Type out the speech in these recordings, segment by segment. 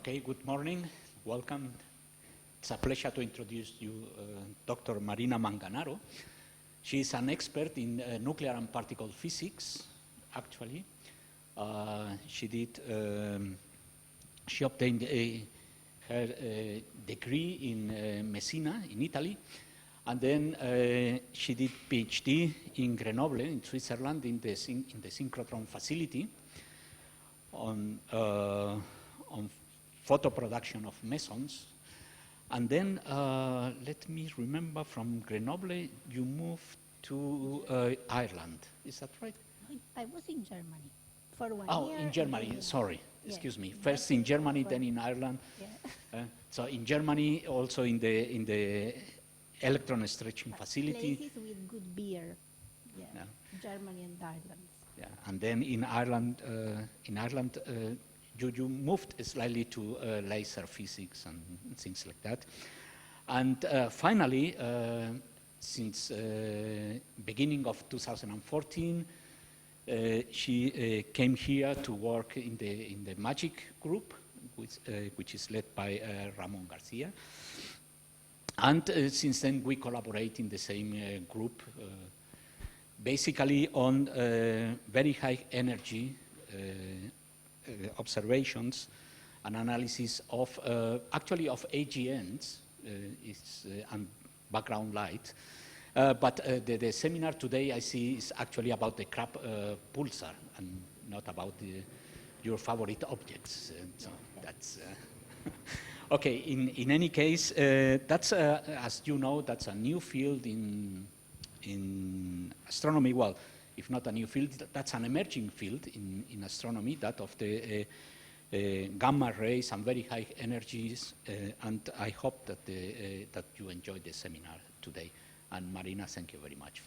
Okay, good morning. Welcome. It's a pleasure to introduce you Dr. Marina Manganaro. She is an expert in nuclear and particle physics, actually. She obtained her degree in Messina, in Italy, and then she did PhD in Grenoble, in Switzerland, in the synchrotron facility on photo production of mesons. And then, let me remember, from Grenoble, you moved to Ireland. Is that right? I was in Germany for 1 year. Oh, in Germany, sorry. Yeah. Excuse me. First in Germany, then in Ireland. Yeah. So in Germany, also in the electron stretching facility. Places with good beer. Yeah. Germany and Ireland. Yeah. And then in Ireland, you moved slightly to laser physics and things like that. And finally, since beginning of 2014, she came here to work in the MAGIC group, which is led by Ramon Garcia. And since then, we collaborate in the same group, basically on very high energy observations and analysis of actually of AGNs and background light. But the seminar today I see is actually about the Crab Pulsar and not about your favorite objects. So that's okay. In any case, that's as you know, that's a new field in astronomy. Well, if not a new field, that's an emerging field in astronomy, that of the gamma rays and very high energies. And I hope that that you enjoyed the seminar today. And Marina, thank you very much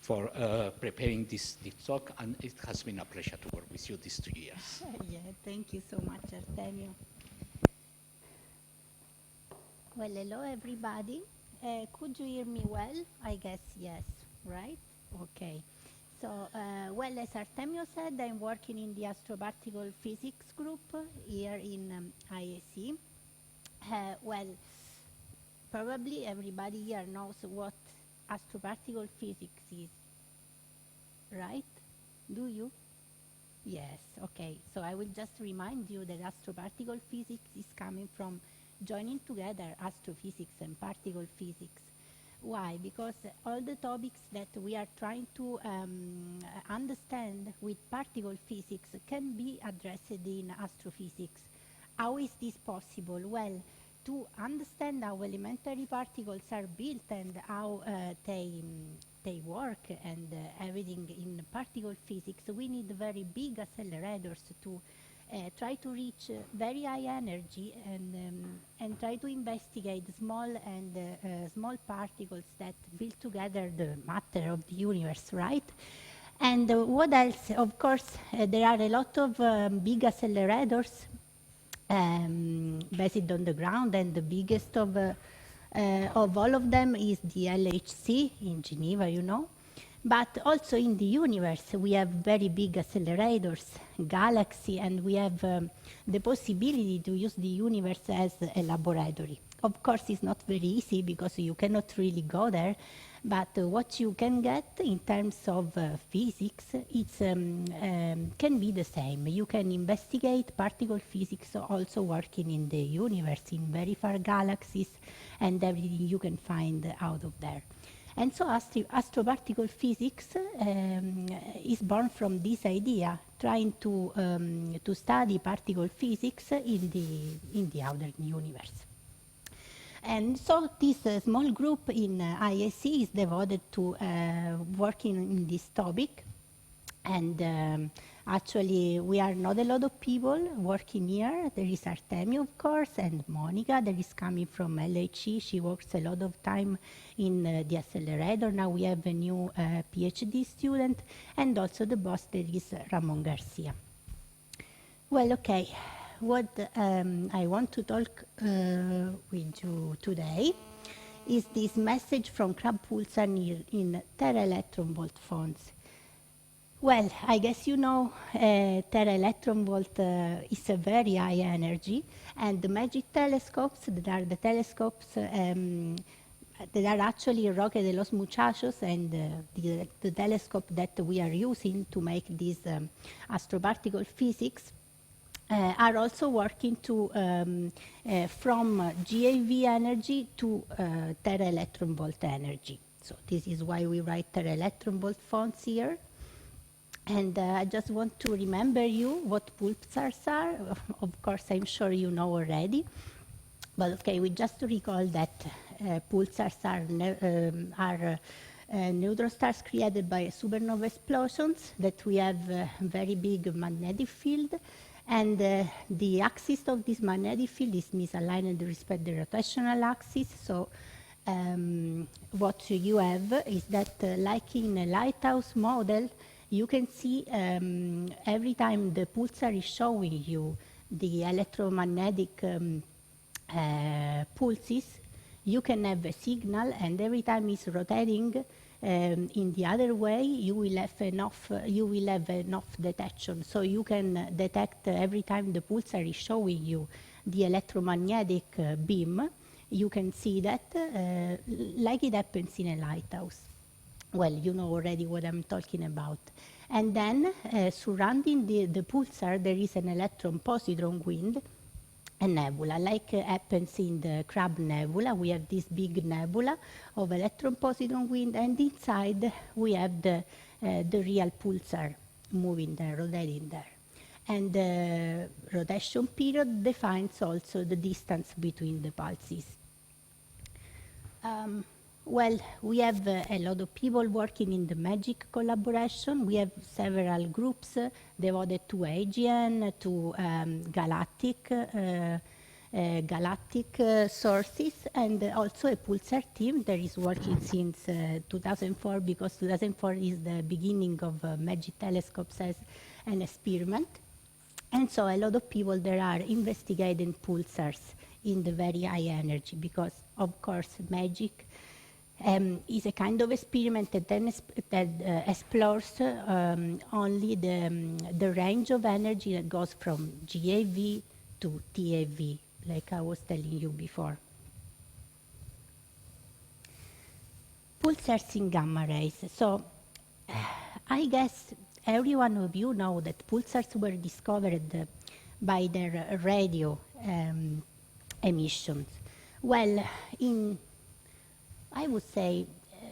for preparing this talk. And it has been a pleasure to work with you these 2 years. Yeah, thank you so much, Artemio. Well, hello, everybody. Could you hear me well? I guess yes, right? Okay. So, well, as Artemio said, I'm working in the astroparticle physics group here in IAC. Well, probably everybody here knows what astroparticle physics is, right? Do you? Yes, okay. So I will just remind you that astroparticle physics is coming from joining together astrophysics and particle physics. Why? Because all the topics that we are trying to understand with particle physics can be addressed in astrophysics. How is this possible? Well, to understand how elementary particles are built and how they work and everything in particle physics, we need very big accelerators to try to reach very high energy and try to investigate small particles that build together the matter of the universe, right? And what else? Of course, there are a lot of big accelerators based on the ground, and the biggest of all of them is the LHC in Geneva, you know. But also in the universe, we have very big accelerators, galaxy, and we have the possibility to use the universe as a laboratory. Of course, it's not very easy because you cannot really go there, but what you can get in terms of physics, it's can be the same. You can investigate particle physics also working in the universe, in very far galaxies, and everything you can find out of there. And so astroparticle physics is born from this idea, trying to study particle physics in the outer universe. And so this small group in IAC is devoted to working in this topic. And actually, we are not a lot of people working here. There is Artemio, of course, and Monica that is coming from LHC. She works a lot of time in the accelerator. Now we have a new PhD student, and also the boss that is Ramon Garcia. Well, okay. What I want to talk with you today is this message from Crab Pulsar in Teraelectronvolt phones. Well, I guess you know Teraelectronvolt is a very high energy, and the MAGIC telescopes, that are the telescopes that are actually Roque de los Muchachos, and the telescope that we are using to make this astroparticle physics, are also working to from GeV energy to Teraelectronvolt energy. So this is why we write Teraelectronvolt fonts here. And I just want to remember you what pulsars are. Of course, I'm sure you know already. But okay, we just recall that pulsars are neutron stars created by supernova explosions, that we have a very big magnetic field, and the axis of this magnetic field is misaligned with respect to the rotational axis. So what you have is that, like in a lighthouse model, you can see every time the pulsar is showing you the electromagnetic pulses, you can have a signal, and every time it's rotating in the other way, you will have enough detection. So you can detect every time the pulsar is showing you the electromagnetic beam. You can see that like it happens in a lighthouse. Well, you know already what I'm talking about. And then surrounding the pulsar, there is an electron-positron wind, a nebula, like happens in the Crab Nebula. We have this big nebula of electron-positron wind, and inside we have the real pulsar moving there, rotating there. And the rotation period defines also the distance between the pulses. Well, we have a lot of people working in the MAGIC collaboration. We have several groups devoted to AGN, to galactic sources, and also a pulsar team that is working since 2004, because 2004 is the beginning of MAGIC telescopes as an experiment. And so a lot of people there are investigating pulsars in the very high energy, because of course MAGIC is a kind of experiment that then explores only the range of energy that goes from GeV to TeV, like I was telling you before. Pulsars in gamma rays. So I guess every one of you know that pulsars were discovered by their radio emissions. Well, I would say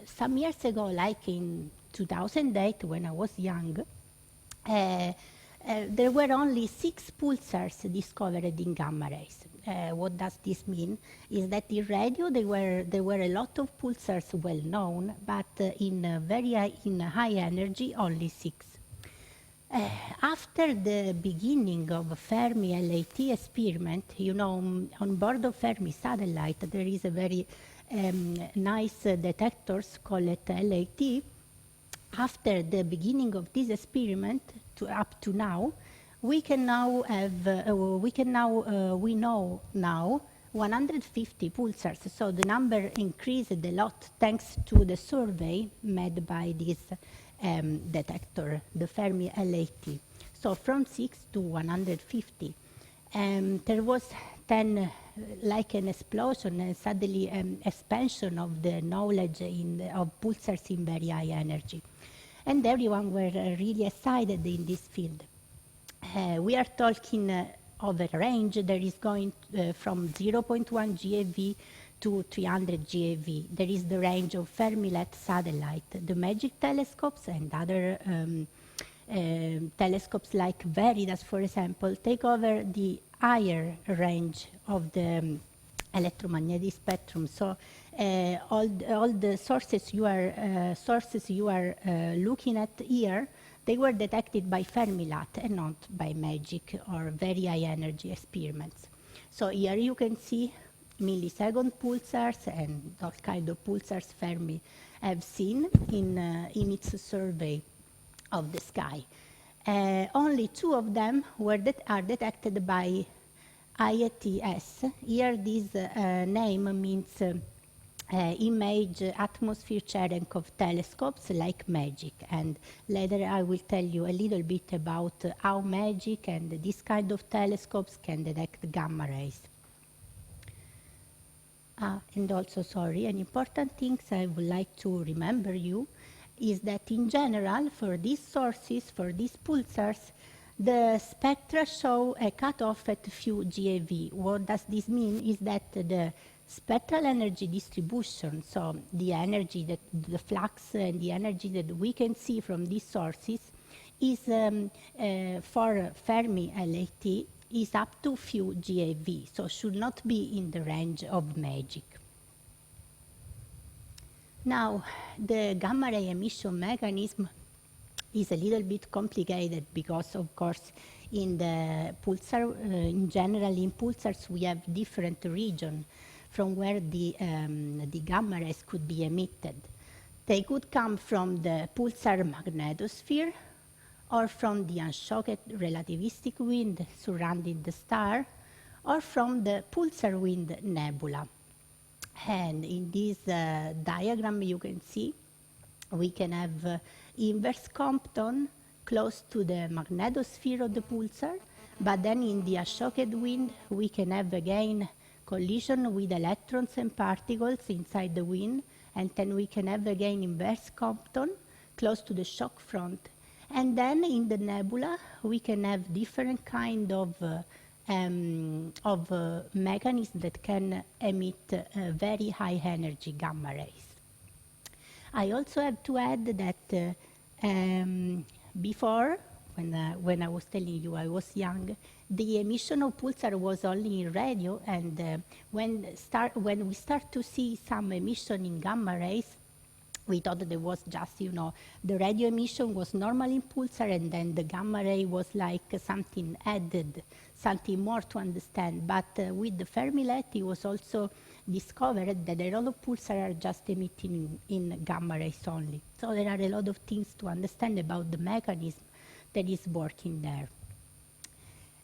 some years ago, like in 2008, when I was young, there were only 6 pulsars discovered in gamma rays. What does this mean? Is that in radio there were a lot of pulsars well known, but in high energy only 6. After the beginning of Fermi LAT experiment, you know, on board of Fermi satellite there is a very nice detectors called LAT. After the beginning of this experiment up to now, we know now 150 pulsars. So the number increased a lot thanks to the survey made by this detector, the Fermi LAT. So from 6 to 150. There was then like an explosion and suddenly expansion of the knowledge of pulsars in very high energy. And everyone were really excited in this field. We are talking of a range that is going from 0.1 GeV to 300 GeV. There is the range of Fermi-led satellite. The MAGIC telescopes and other telescopes like Veritas, for example, take over the higher range of the electromagnetic spectrum. So all the sources you are looking at here, they were detected by Fermi-LAT and not by MAGIC or very high energy experiments. So here you can see millisecond pulsars and all kind of pulsars Fermi have seen in its survey of the sky. Only 2 of them are detected by IETS. Here this name means image atmosphere Cherenkov telescopes like magic. And later I will tell you a little bit about how magic and this kind of telescopes can detect gamma rays. And also, sorry, an important thing I would like to remember you is that in general, for these sources, for these pulsars, the spectra show a cutoff at few GeV. What does this mean is that the spectral energy distribution, so the energy that the flux and the energy that we can see from these sources, is for Fermi LAT is up to few GeV, so should not be in the range of magic. Now, the gamma ray emission mechanism is a little bit complicated because, of course, in the pulsar, in general, in pulsars, we have different regions from where the gamma rays could be emitted. They could come from the pulsar magnetosphere, or from the unshocked relativistic wind surrounding the star, or from the pulsar wind nebula. And in this diagram you can see we can have inverse Compton close to the magnetosphere of the pulsar, but then in the unshocked wind we can have again collision with electrons and particles inside the wind, and then we can have again inverse Compton close to the shock front. And then in the nebula, we can have different kind of mechanisms that can emit very high energy gamma rays. I also have to add that before, when I was telling you I was young, the emission of pulsar was only in radio, and when we start to see some emission in gamma rays, we thought that there was just, the radio emission was normal in pulsar, and then the gamma ray was like something added, something more to understand. But with the Fermi LAT, it was also discovered that a lot of pulsars are just emitting in gamma rays only. So there are a lot of things to understand about the mechanism that is working there.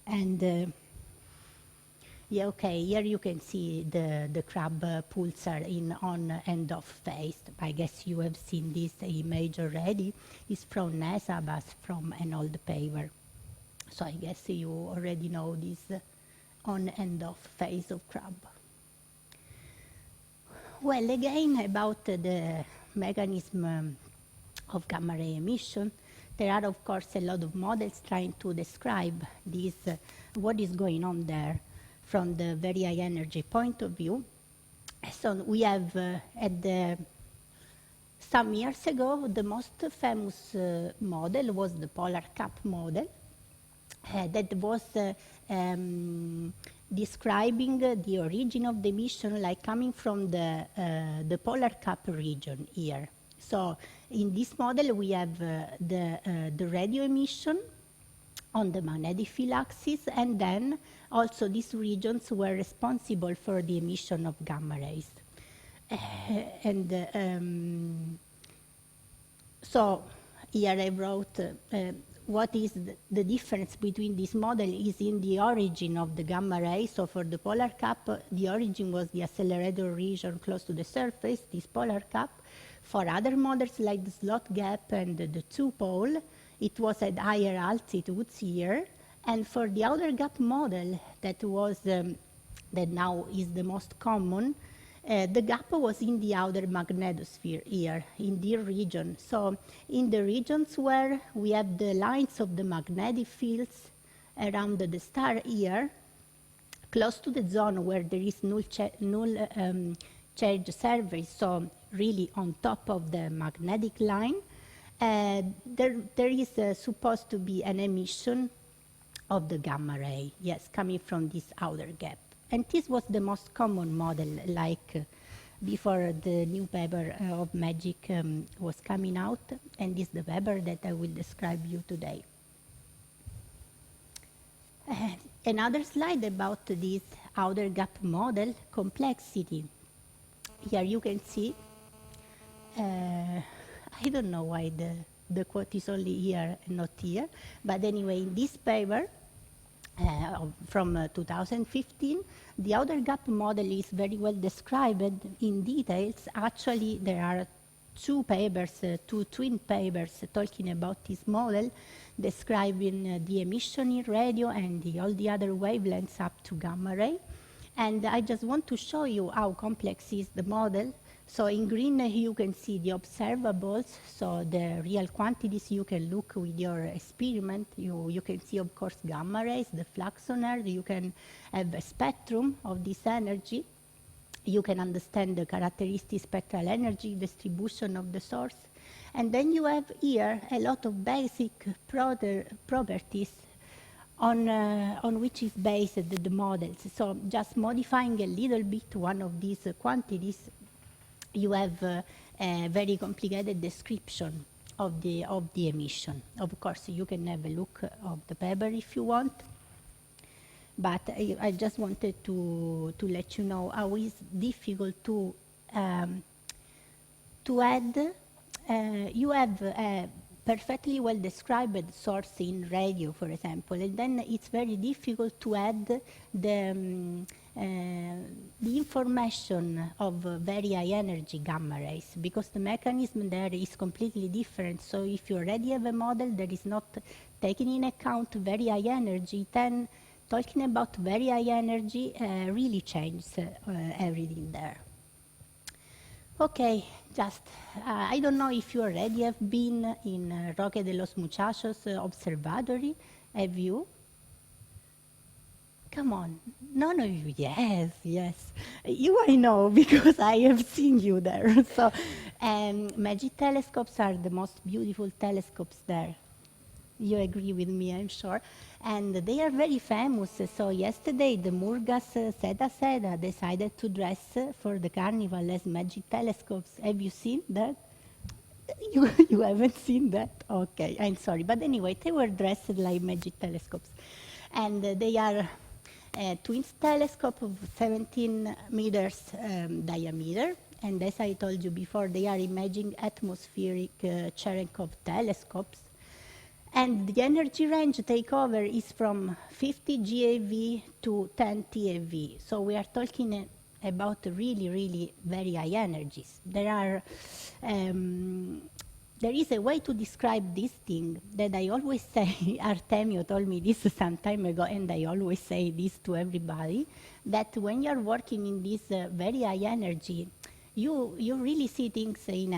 And yeah, okay, here you can see the Crab Pulsar in on and off phase. I guess you have seen this image already. It's from NASA, but from an old paper. So I guess you already know this on and off phase of Crab. Well, again, about the mechanism of gamma ray emission, there are, of course, a lot of models trying to describe this, what is going on there from the very high energy point of view. So we have, some years ago, the most famous model was the polar cap model that was describing the origin of the emission, like coming from the polar cap region here. So in this model, we have the radio emission on the magnetic field axis, and then also these regions were responsible for the emission of gamma rays. So here I wrote what is the difference between this model is in the origin of the gamma ray. So for the polar cap, the origin was the accelerator region close to the surface, this polar cap. For other models like the slot gap and the two-pole, it was at higher altitudes here. And for the outer gap model, that was that now is the most common, the gap was in the outer magnetosphere here, in the region. So in the regions where we have the lines of the magnetic fields around the star here, close to the zone where there is null charge surface, so really on top of the magnetic line, there is supposed to be an emission of the gamma ray, yes, coming from this outer gap. And this was the most common model, like before the new paper of magic was coming out, and this is the paper that I will describe you today. Another slide about this outer gap model, complexity. Here you can see, I don't know why the quote is only here and not here, but anyway, in this paper, from 2015. The outer gap model is very well described in details. Actually, there are two papers, two twin papers talking about this model, describing the emission in radio and all the other wavelengths up to gamma ray. And I just want to show you how complex is the model. So in green, you can see the observables, so the real quantities you can look with your experiment. You can see, of course, gamma rays, the flux on Earth. You can have a spectrum of this energy. You can understand the characteristic spectral energy distribution of the source. And then you have here a lot of basic properties on which is based the models. So just modifying a little bit one of these quantities, you have a very complicated description of the emission. Of course, you can have a look of the paper if you want, but I just wanted to let you know how it's difficult to add. You have a perfectly well described source in radio, for example, and then it's very difficult to add the information of very high energy gamma rays, because the mechanism there is completely different. So if you already have a model that is not taking in account very high energy, then talking about very high energy really changes everything there. Okay, just, I don't know if you already have been in Roque de los Muchachos Observatory. Have you? Come on. None of you. Yes, yes. You I know, because I have seen you there. So, magic telescopes are the most beautiful telescopes there. You agree with me, I'm sure. And they are very famous. So yesterday, the Murgas Seda decided to dress for the carnival as magic telescopes. Have you seen that? You haven't seen that? Okay, I'm sorry. But anyway, they were dressed like magic telescopes. And they are a twin telescope of 17 meters diameter. And as I told you before, they are imaging atmospheric Cherenkov telescopes. And the energy range they cover is from 50 GeV to 10 TeV. So we are talking about really, really very high energies. There is a way to describe this thing that I always say. Artemio told me this some time ago, and I always say this to everybody, that when you're working in this very high energy, you really see things in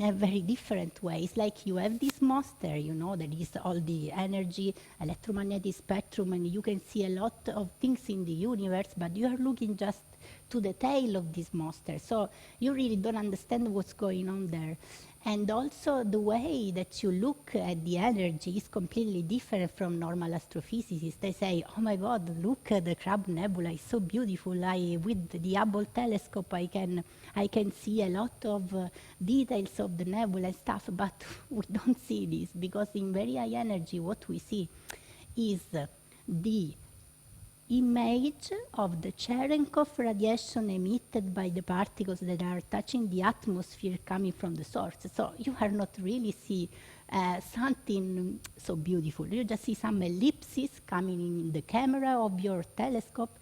a very different way. It's like you have this monster, you know, that is all the energy, electromagnetic spectrum, and you can see a lot of things in the universe, but you are looking just to the tail of this monster. So you really don't understand what's going on there. And also the way that you look at the energy is completely different from normal astrophysicists. They say, oh my God, look at the Crab Nebula, it's so beautiful. With the Hubble telescope, I can see a lot of details of the nebula and stuff, but we don't see this, because in very high energy, what we see is the image of the Cherenkov radiation emitted by the particles that are touching the atmosphere coming from the source. So you are not really see something so beautiful. You just see some ellipses coming in the camera of your telescope,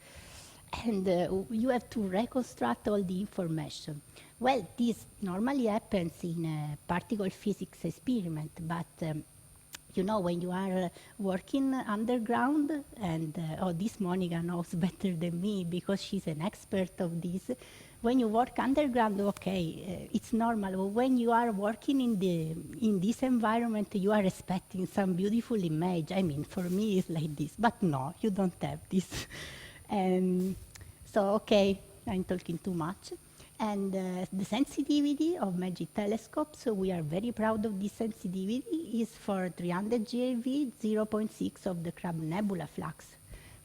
and you have to reconstruct all the information. Well, this normally happens in a particle physics experiment, but you know, when you are working underground, and this Monica knows better than me because she's an expert of this. When you work underground, okay, it's normal. But when you are working in this environment, you are expecting some beautiful image. I mean, for me, it's like this, but no, you don't have this. So, okay, I'm talking too much. And the sensitivity of magic telescopes, so we are very proud of this sensitivity, is for 300 GeV, 0.6 of the Crab Nebula flux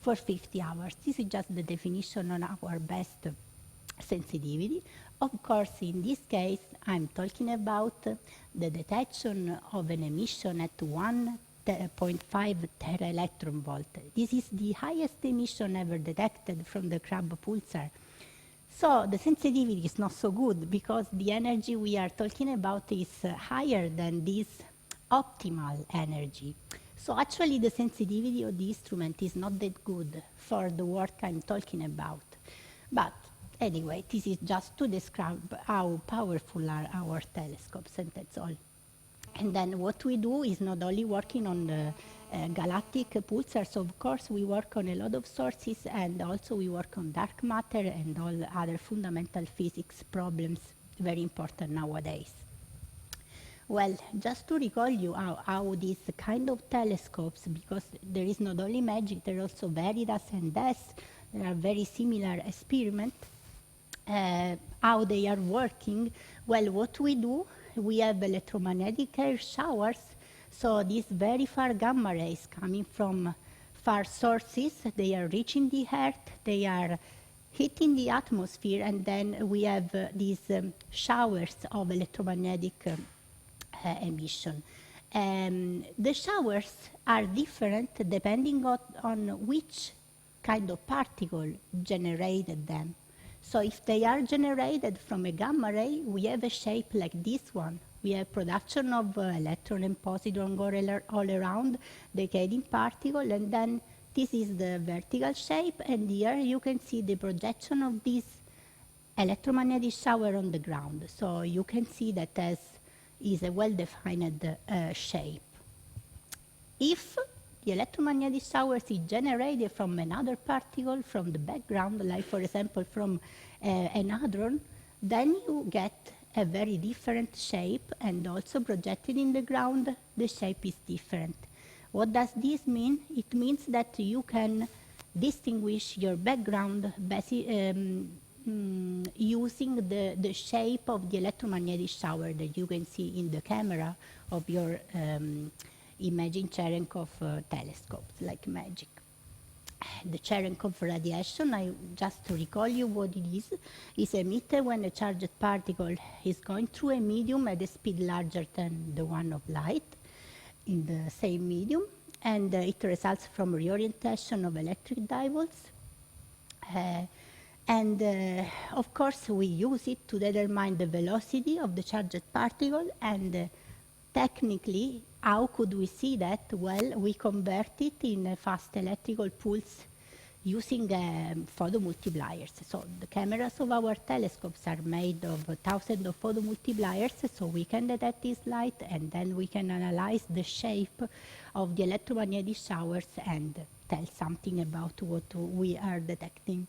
for 50 hours. This is just the definition on our best sensitivity. Of course, in this case, I'm talking about the detection of an emission at 1.5 Teraelectronvolt. This is the highest emission ever detected from the Crab Pulsar. So the sensitivity is not so good, because the energy we are talking about is higher than this optimal energy. So actually the sensitivity of the instrument is not that good for the work I'm talking about. But anyway, this is just to describe how powerful are our telescopes, and that's all. And then what we do is not only working on the galactic pulsars, of course, we work on a lot of sources, and also we work on dark matter and all other fundamental physics problems, very important nowadays. Well, just to recall you how these kind of telescopes, because there is not only MAGIC, there are also Veritas and DES, there are very similar experiments, how they are working. Well, what we do, we have electromagnetic air showers, so these very far gamma rays coming from far sources, they are reaching the Earth, they are hitting the atmosphere, and then we have these showers of electromagnetic emission. The showers are different depending on which kind of particle generated them. So if they are generated from a gamma ray, we have a shape like this one. We have production of electron and positron all around, decaying particle, and then this is the vertical shape, and here you can see the projection of this electromagnetic shower on the ground. So you can see that as is a well-defined shape. If the electromagnetic shower is generated from another particle from the background, like for example from an hadron, then you get a very different shape, and also projected in the ground, the shape is different. What does this mean? It means that you can distinguish your background using the shape of the electromagnetic shower that you can see in the camera of your imaging Cherenkov telescopes, like MAGIC. The Cherenkov radiation, just to recall you what it is emitted when a charged particle is going through a medium at a speed larger than the one of light in the same medium, and it results from reorientation of electric dipoles. Of course, we use it to determine the velocity of the charged particle, and technically, how could we see that? Well, we convert it in a fast electrical pulse using photomultipliers. So the cameras of our telescopes are made of thousands of photomultipliers, so we can detect this light, and then we can analyze the shape of the electromagnetic showers and tell something about what we are detecting.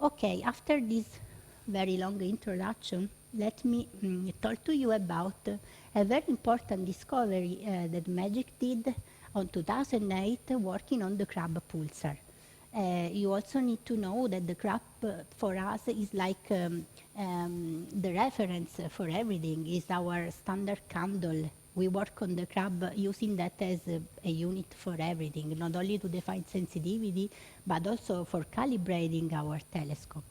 Okay, after this very long introduction, let me talk to you about a very important discovery that MAGIC did on 2008 working on the Crab Pulsar. You also need to know that the Crab for us is like the reference for everything, is our standard candle. We work on the Crab using that as a unit for everything, not only to define sensitivity, but also for calibrating our telescope.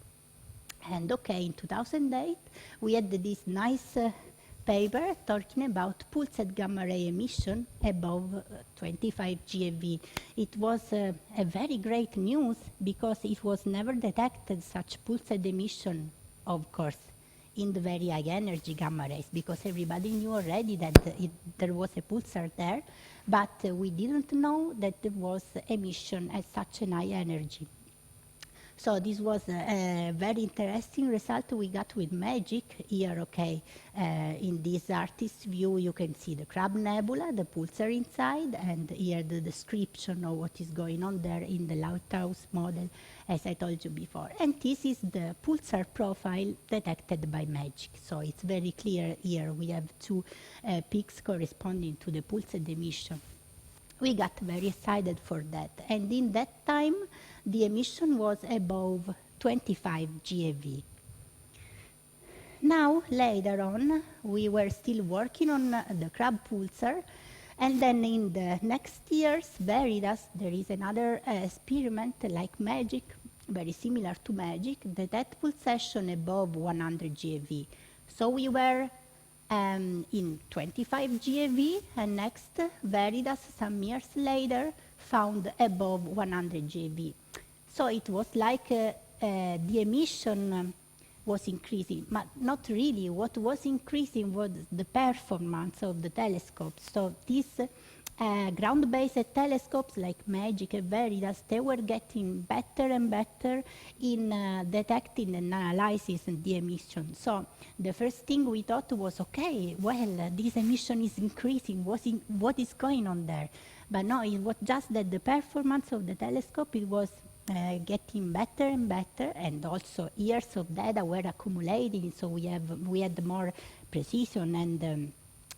And okay, in 2008, we had this nice paper talking about pulsed gamma ray emission above 25 GeV. It was a very great news because it was never detected such pulsed emission, of course, in the very high energy gamma rays, because everybody knew already that there was a pulsar there, but we didn't know that there was emission at such a high energy. So this was a very interesting result we got with MAGIC. Here, okay, in this artist's view, you can see the Crab Nebula, the pulsar inside, and here the description of what is going on there in the Lighthouse model, as I told you before. And this is the pulsar profile detected by MAGIC. So it's very clear here. We have two peaks corresponding to the pulsed emission. We got very excited for that. And in that time, the emission was above 25 GeV. Now, later on, we were still working on the Crab Pulsar, and then in the next years, Veritas, there is another experiment like MAGIC, very similar to MAGIC, that pulsation above 100 GeV. So we were in 25 GeV, and next, Veritas, some years later, found above 100 GeV. So it was like the emission was increasing, but not really. What was increasing was the performance of the telescopes. So these ground-based telescopes like MAGIC and Veritas, they were getting better and better in detecting and analyzing the emission. So the first thing we thought was, okay, well, this emission is increasing. What is going on there? But no, it was just that the performance of the telescope, it was getting better and better, and also years of data were accumulating, so we had more precision and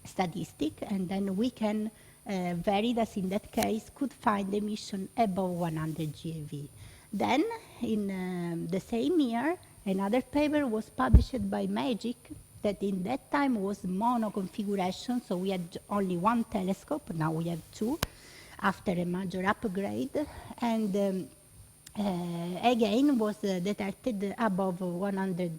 statistic, and then we can Veritas in that case could find emission above 100 GeV. Then in the same year, another paper was published by MAGIC that in that time was mono configuration, so we had only one telescope, now we have two after a major upgrade, and again was detected above 100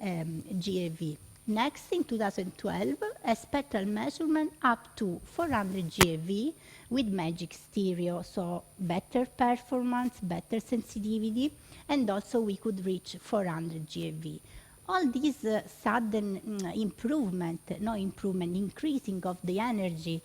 GeV. Next, in 2012, a spectral measurement up to 400 GeV with MAGIC stereo, so better performance, better sensitivity, and also we could reach 400 GeV. All these sudden increasing of the energy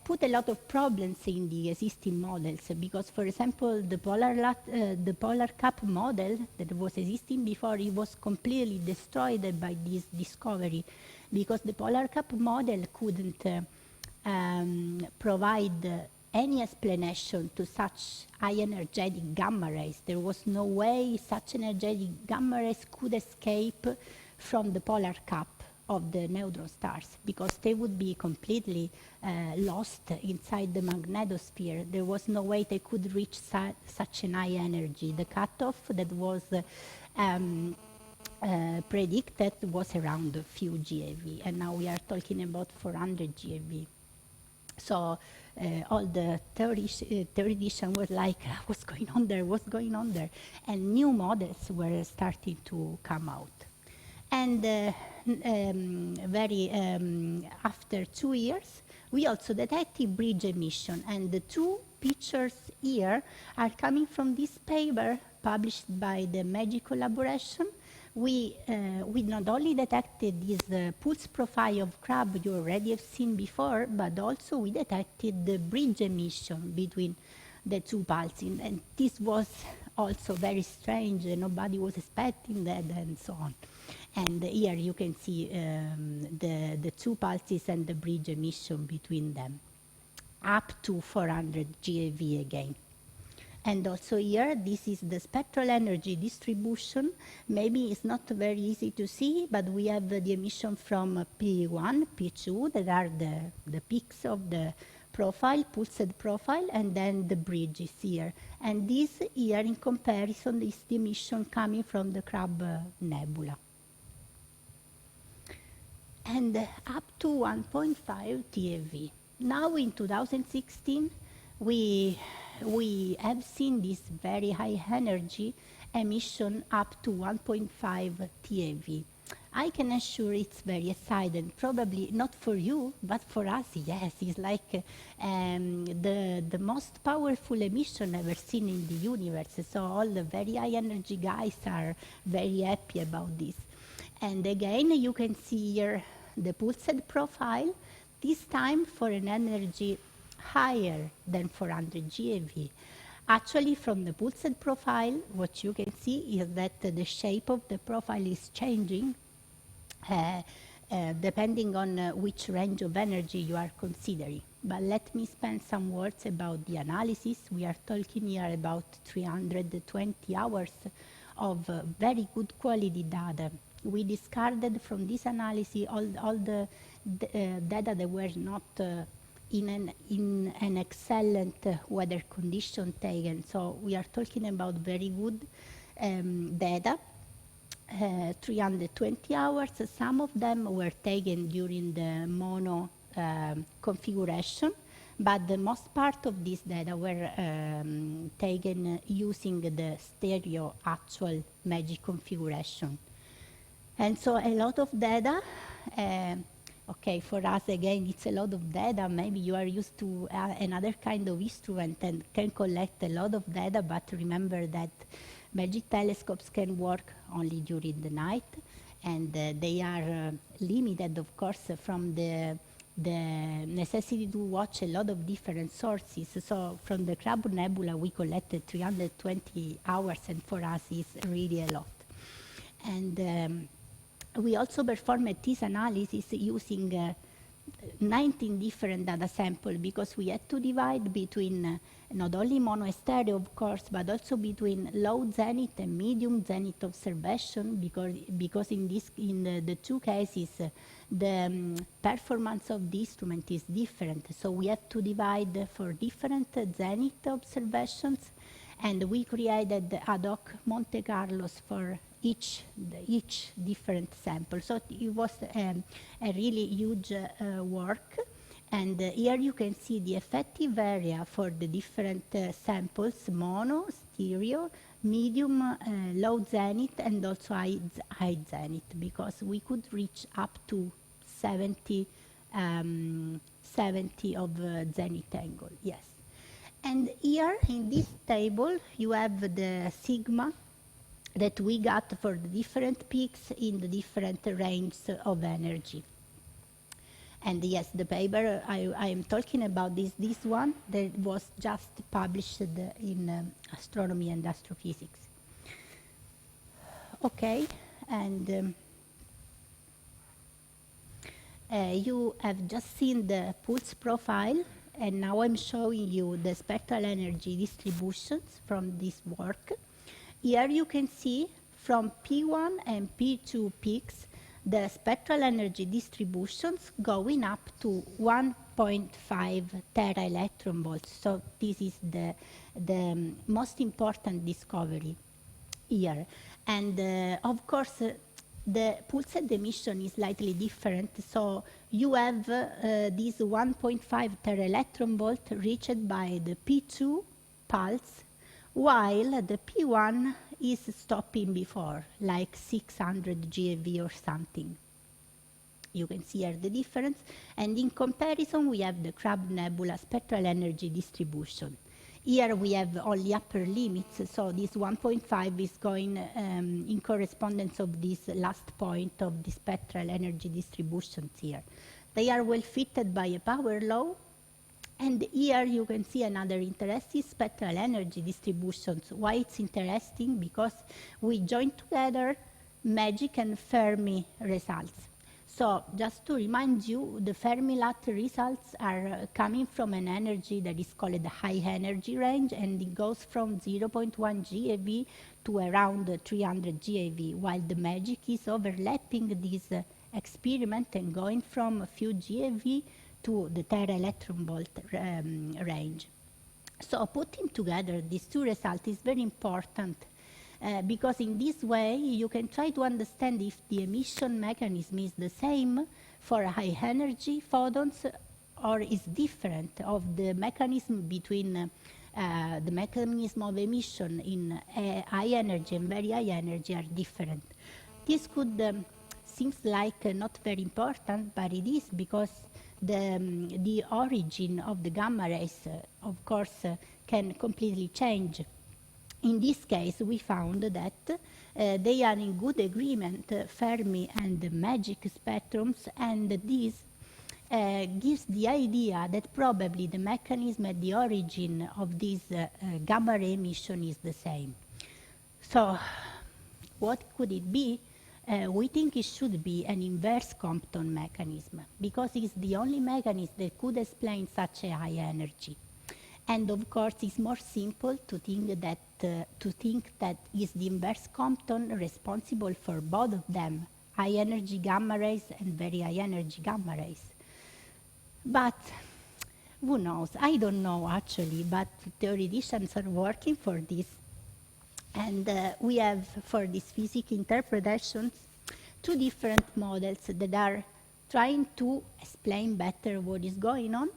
put a lot of problems in the existing models, because, for example, the polar cap model that was existing before, it was completely destroyed by this discovery, because the polar cap model couldn't provide any explanation to such high energetic gamma rays. There was no way such energetic gamma rays could escape from the polar cap of the neutron stars, because they would be completely lost inside the magnetosphere. There was no way they could reach such an high energy. The cutoff that was predicted was around a few GeV, and now we are talking about 400 GeV. So all the theoreticians were like, what's going on there, what's going on there? And new models were starting to come out. And after 2 years, we also detected bridge emission. And the two pictures here are coming from this paper published by the MAGIC collaboration. We not only detected this pulse profile of Crab you already have seen before, but also we detected the bridge emission between the two pulses. And this was also very strange. Nobody was expecting that, and so on. And here you can see the two pulses and the bridge emission between them, up to 400 GeV again. And also here, this is the spectral energy distribution. Maybe it's not very easy to see, but we have the emission from P1, P2, that are the peaks of the profile, pulsed profile, and then the bridge is here. And this here, in comparison, is the emission coming from the Crab nebula. And up to 1.5 TeV. Now in 2016, we have seen this very high energy emission up to 1.5 TeV. I can assure it's very exciting. Probably not for you, but for us, yes. It's like the most powerful emission ever seen in the universe. So all the very high energy guys are very happy about this. And again, you can see here the pulsed profile, this time for an energy higher than 400 GeV. Actually, from the pulsed profile, what you can see is that the shape of the profile is changing depending on which range of energy you are considering. But let me spend some words about the analysis. We are talking here about 320 hours of very good quality data. We discarded from this analysis all the data that were not in an excellent weather condition taken. So we are talking about very good data, 320 hours. Some of them were taken during the mono configuration, but the most part of this data were taken using the stereo actual MAGIC configuration. And so a lot of data, okay, for us again, it's a lot of data. Maybe you are used to another kind of instrument and can collect a lot of data, but remember that Magic telescopes can work only during the night, and they are limited, of course, from the necessity to watch a lot of different sources. So from the Crab Nebula, we collected 320 hours, and for us is really a lot. And we also performed this analysis using 19 different data samples, because we had to divide between not only mono and stereo, of course, but also between low zenith and medium zenith observation, because in the two cases the performance of the instrument is different. So we have to divide for different zenith observations, and we created ad hoc Monte Carlos for each different sample. So it was a really huge work. And here you can see the effective area for the different samples: mono, stereo, medium, low zenith, and also high zenith, because we could reach up to 70 of zenith angle, yes. And here in this table you have the sigma that we got for the different peaks in the different ranges of energy. And yes, the paper I am talking about is this one that was just published in Astronomy and Astrophysics. Okay, and you have just seen the pulse profile, and now I'm showing you the spectral energy distributions from this work. Here you can see from P1 and P2 peaks the spectral energy distributions going up to 1.5 Teraelectronvolt. So this is the most important discovery here. And of course, the pulsed emission is slightly different. So you have this 1.5 Teraelectronvolt reached by the P2 pulse, while the P1 is stopping before, like 600 GeV or something. You can see here the difference. And in comparison, we have the Crab Nebula spectral energy distribution. Here we have only upper limits, so this 1.5 is going in correspondence of this last point of the spectral energy distributions here. They are well fitted by a power law. And here you can see another interesting spectral energy distributions. Why it's interesting? Because we join together Magic and Fermi results. So just to remind you, the Fermi-Lat results are coming from an energy that is called the high energy range, and it goes from 0.1 GeV to around 300 GeV, while the Magic is overlapping this experiment and going from a few GeV to the Teraelectronvolt range. So putting together these two results is very important, because in this way you can try to understand if the emission mechanism is the same for high energy photons or is different of the mechanism between the mechanism of emission in high energy and very high energy are different. This could seems like not very important, but it is, because the origin of the gamma rays, of course, can completely change. In this case, we found that they are in good agreement, Fermi and the Magic spectrums, and this gives the idea that probably the mechanism at the origin of this gamma ray emission is the same. So, what could it be? We think it should be an inverse Compton mechanism, because it's the only mechanism that could explain such a high energy. And of course, it's more simple to think that is the inverse Compton responsible for both of them, high energy gamma rays and very high energy gamma rays. But who knows? I don't know actually, but theoreticians are working for this. And we have, for these physics interpretations, two different models that are trying to explain better what is going on.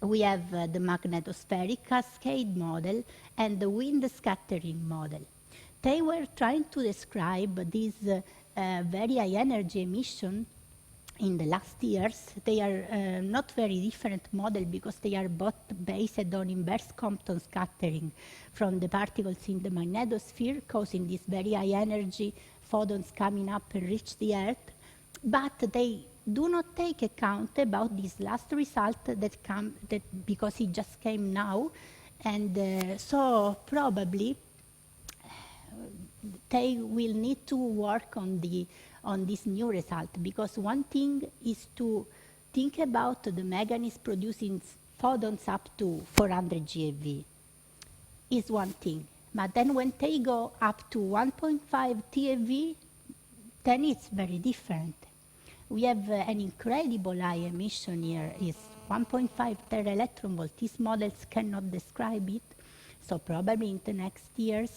We have the magnetospheric cascade model and the wind scattering model. They were trying to describe this very high energy emission in the last years. They are not very different model because they are both based on inverse Compton scattering from the particles in the magnetosphere, causing this very high energy photons coming up and reach the Earth. But they do not take account about this last result that because it just came now, and so probably they will need to work on this new result, because one thing is to think about the mechanism producing photons up to 400 GeV is one thing, but then when they go up to 1.5 TeV, then it's very different. We have an incredible high emission here. It's 1.5 Teraelectronvolt. These models cannot describe it, so probably in the next years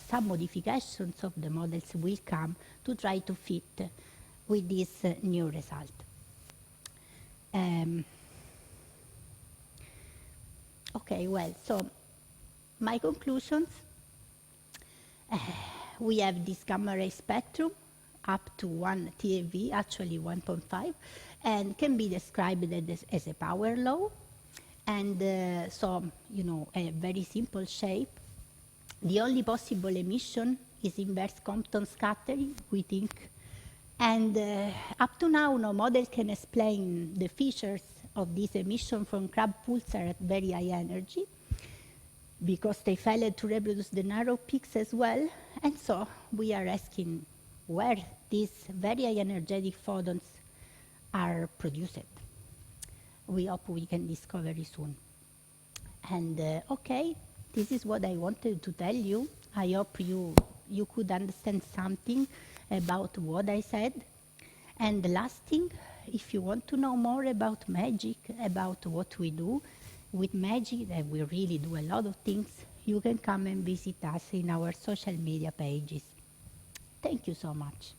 some modifications of the models will come to try to fit with this new result. Okay, well, so my conclusions. We have this gamma ray spectrum up to 1 TeV, actually 1.5, and can be described as a power law. And so, you know, a very simple shape. The only possible emission is inverse Compton scattering, we think. And up to now, no model can explain the features of this emission from Crab Pulsar at very high energy, because they failed to reproduce the narrow peaks as well. And so we are asking where these very high energetic photons are produced. We hope we can discover it soon. And okay, this is what I wanted to tell you. I hope you could understand something about what I said. And the last thing, if you want to know more about magic, about what we do with magic, and we really do a lot of things, you can come and visit us in our social media pages. Thank you so much.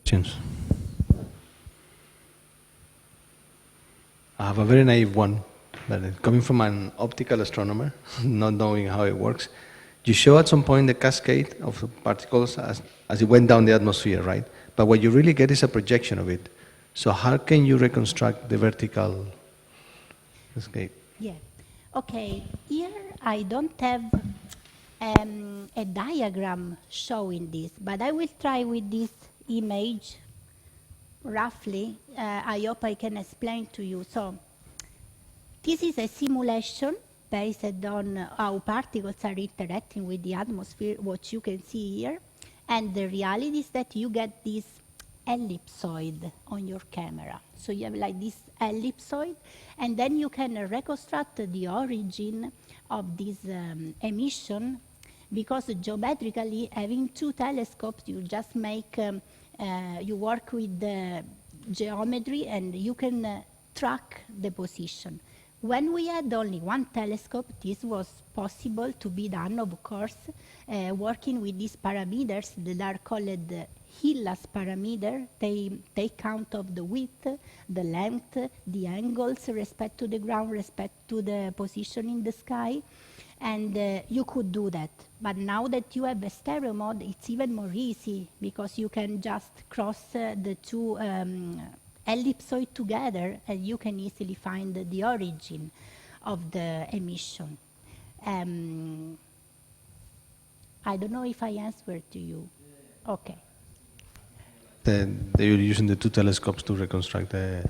Questions? I have a very naive one, that is coming from an optical astronomer, not knowing how it works. You show at some point the cascade of particles as it went down the atmosphere, right? But what you really get is a projection of it. So how can you reconstruct the vertical cascade? Yeah. Okay, here I don't have a diagram showing this, but I will try with this image roughly. I hope I can explain to you. So this is a simulation based on how particles are interacting with the atmosphere, what you can see here. And the reality is that you get this ellipsoid on your camera. So you have like this ellipsoid, and then you can reconstruct the origin of this emission, because geometrically, having two telescopes, you just make, you work with the geometry and you can track the position. When we had only one telescope, this was possible to be done, of course, working with these parameters that are called Hillas parameter. They take count of the width, the length, the angles, respect to the ground, respect to the position in the sky, and you could do that. But now that you have a stereo mode, it's even more easy, because you can just cross the two ellipsoid together, and you can easily find the origin of the emission. I don't know if I answered to you. Okay. You're using the two telescopes to reconstruct the...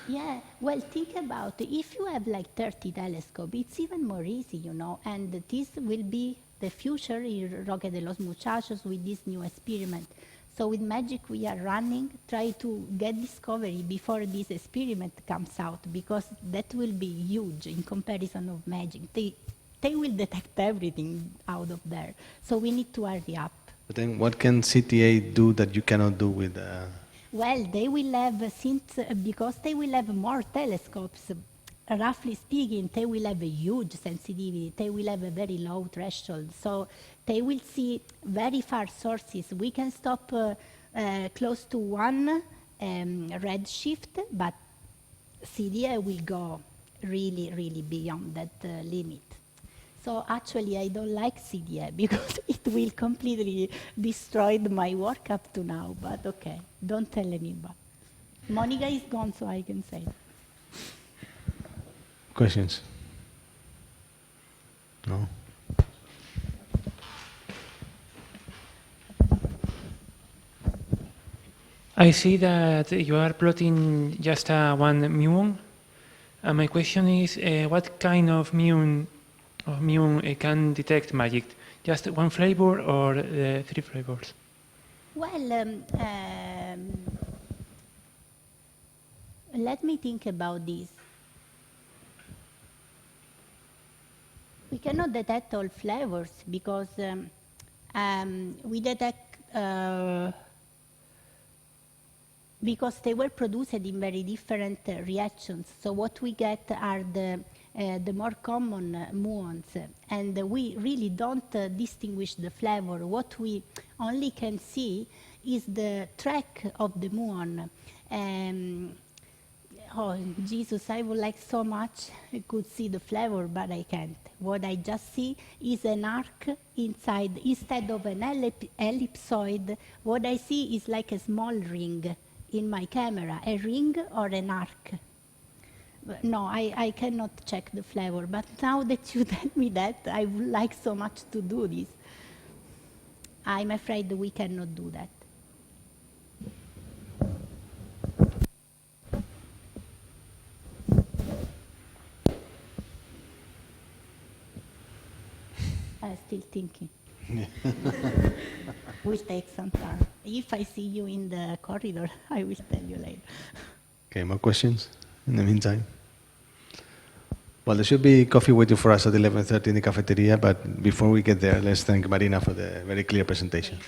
Yeah, well, think about it. If you have like 30 telescopes, it's even more easy, you know, and this will be the future in Roque de los Muchachos with this new experiment. So with magic we are running, try to get discovery before this experiment comes out, because that will be huge in comparison of magic. They will detect everything out of there. So we need to hurry up. But then what can CTA do that you cannot do with... Well, they will have, because they will have more telescopes, roughly speaking, they will have a huge sensitivity. They will have a very low threshold. So they will see very far sources. We can stop close to 1 redshift, but CDA will go really, really beyond that limit. So actually, I don't like CDA because it will completely destroy my work up to now. But okay, don't tell anybody. Monica is gone, so I can say. Questions? No? I see that you are plotting just one muon. My question is, what kind of muon can detect magic? Just one flavor or 3 flavors? Well, let me think about this. We cannot detect all flavors because we detect because they were produced in very different reactions. So what we get are the more common muons, and we really don't distinguish the flavor. What we only can see is the track of the muon. Oh, Jesus, I would like so much I could see the flavor, but I can't. What I just see is an arc inside. Instead of an ellipsoid, what I see is like a small ring in my camera, a ring or an arc. No, I cannot check the flavor, but now that you tell me that, I would like so much to do this. I'm afraid we cannot do that. I'm still thinking. Will take some time. If I see you in the corridor, I will tell you later. Okay, more questions in the meantime? Well, there should be coffee waiting for us at 11:30 in the cafeteria, but before we get there, let's thank Marina for the very clear presentation.